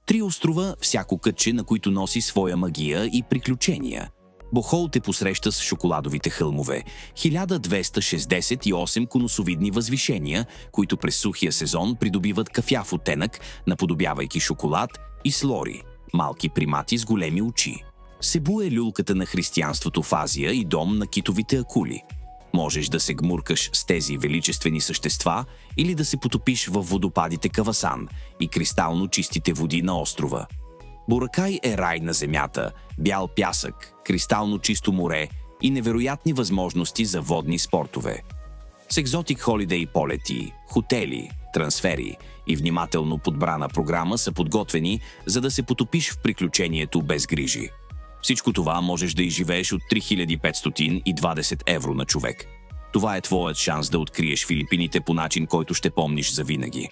3 острова, всяко кътче, на които носи своя магия и приключения. Бохол те посреща с шоколадовите хълмове, 1268 конусовидни възвишения, които през сухия сезон придобиват кафяв оттенък, наподобявайки шоколад, и слори, малки примати с големи очи. Себу е люлката на християнството в Азия и дом на китовите акули. Можеш да се гмуркаш с тези величествени същества или да се потопиш във водопадите Кавасан и кристално чистите води на острова. Боракай е рай на земята, бял пясък, кристално чисто море и невероятни възможности за водни спортове. С Exotic Holiday полети, хотели, трансфери и внимателно подбрана програма са подготвени, за да се потопиш в приключението без грижи. Всичко това можеш да изживееш от 3520 евро на човек. Това е твоят шанс да откриеш Филипините по начин, който ще помниш завинаги.